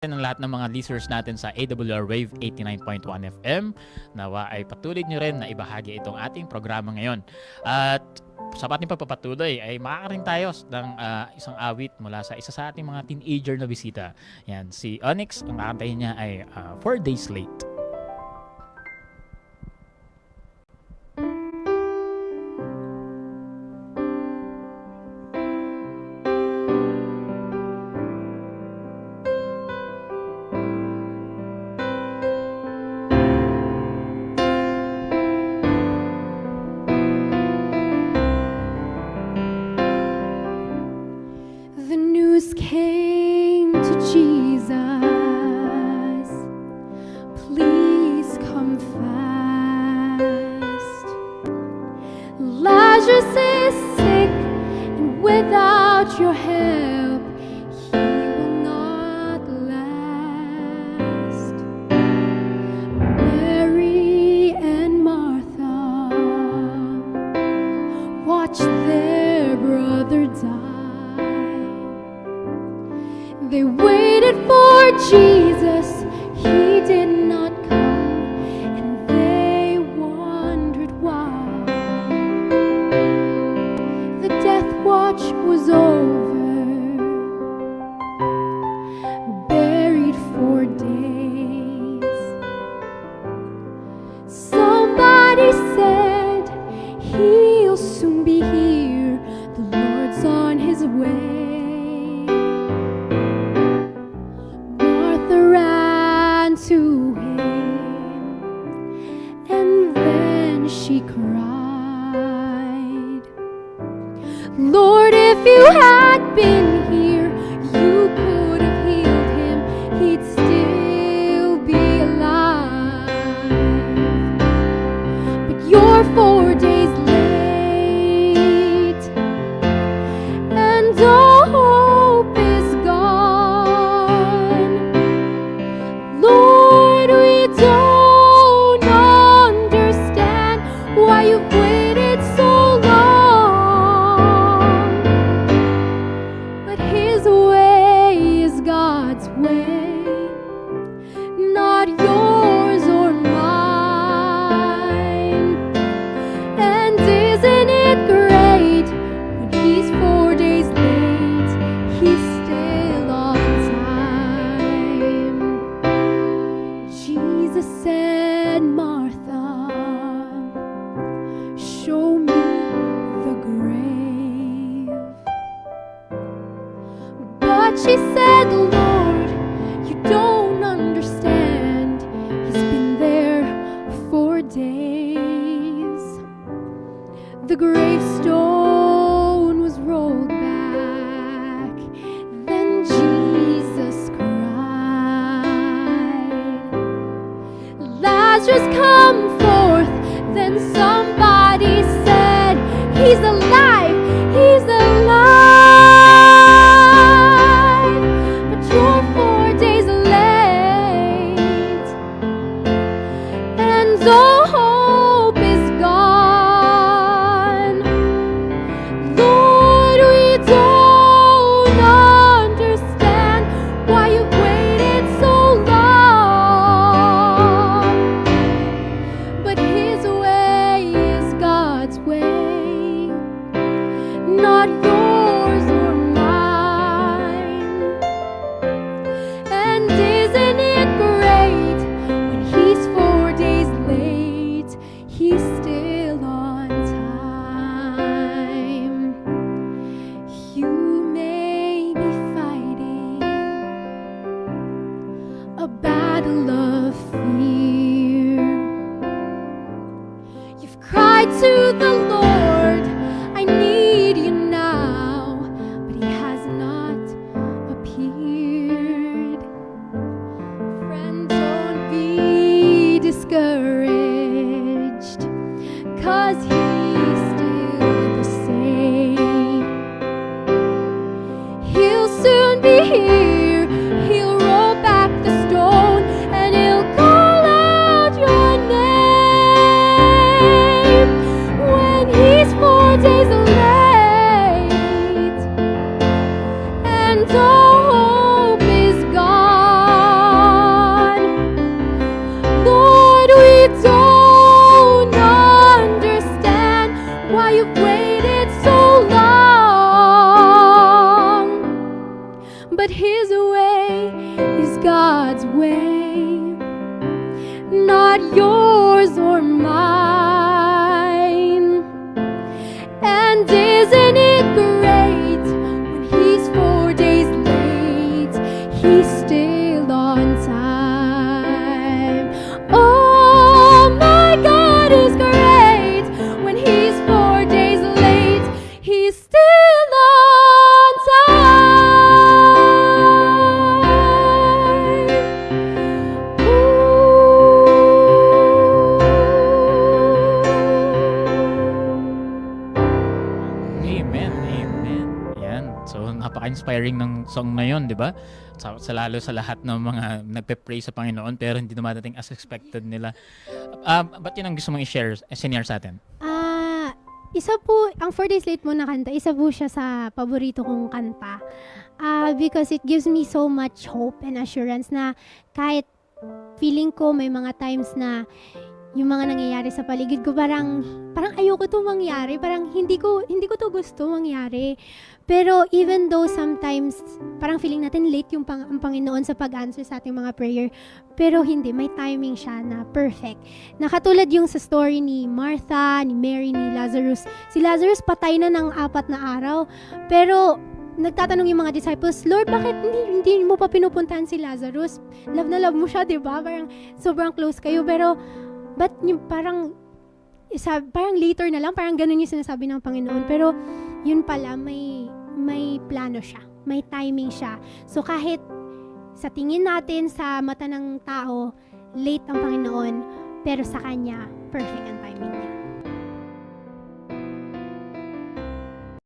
ng lahat ng mga listeners natin sa AWR Wave 89.1 FM. Nawa ay patuloy nyo rin na ibahagi itong ating programa ngayon. At sa ating pagpapatuloy ay makakaring tayo ng isang awit mula sa isa sa ating mga teenager na bisita. Yan, si Onyx. Ang kakantahin niya ay 4 Days Late. Came to Jesus, please come fast. Lazarus is sick, and without your help, he will not last. Mary and Martha watched their brother die. They waited for Jesus, he did not come, and they wondered why. The death watch was over, buried 4 days. Somebody said, he'll soon be here, the Lord's on his way. To him, and then she cried, Lord, if you had been here, you could have healed him, he'd still be alive. But you're 4 days late, and all hope is gone. Lord, we don't understand why you've waited so long. But his way is God's way, not yours or mine. And isn't it great when he's 4 days late, he's still on time. Jesus said, Martha, show me the grave. But she said, Lord, you don't understand. He's been there 4 days. The gravestone was rolled back. Then Jesus cried, Lazarus, come forth. Then somebody said, he's alive, he's alive. But you're 4 days late, and all hope is gone. Lord, we don't understand why you've waited so long. But his way is God's way, Lord's way, not yours or mine. And isn't it great when he's 4 days late, he's still on time. Oh, my God is great when he's 4 days late, he's still on time. Amen, amen. Yan. So, napaka-inspiring ng song na yun, di ba? Lalo sa lahat ng mga nagpe-pray sa Panginoon pero hindi dumadating as expected nila. Ba't yun ang gusto mong i-share, senior sa atin? Isa po, ang 4 Days Late mo na kanta, isa po siya sa paborito kong kanta. Because it gives me so much hope and assurance na kahit feeling ko may mga times na yung mga nangyayari sa paligid ko, parang ayoko to mangyari, parang hindi ko to gusto mangyari. Pero even though sometimes parang feeling natin late yung ang Panginoon sa pag-answer sa ating mga prayer, pero hindi, may timing siya na perfect. Nakatulad yung sa story ni Martha, ni Mary, ni Lazarus. Si Lazarus patay na ng 4 na araw, pero nagtatanong yung mga disciples, Lord, bakit hindi mo pa pinupuntahan si Lazarus? Love na love mo siya, di ba? Parang sobrang close kayo, pero but yung parang later na lang, parang ganun yung sinasabi ng Panginoon. Pero yun pala, may plano siya. May timing siya. So kahit sa tingin natin, sa mata ng tao, late ang Panginoon, pero sa Kanya, perfect ang timing niya.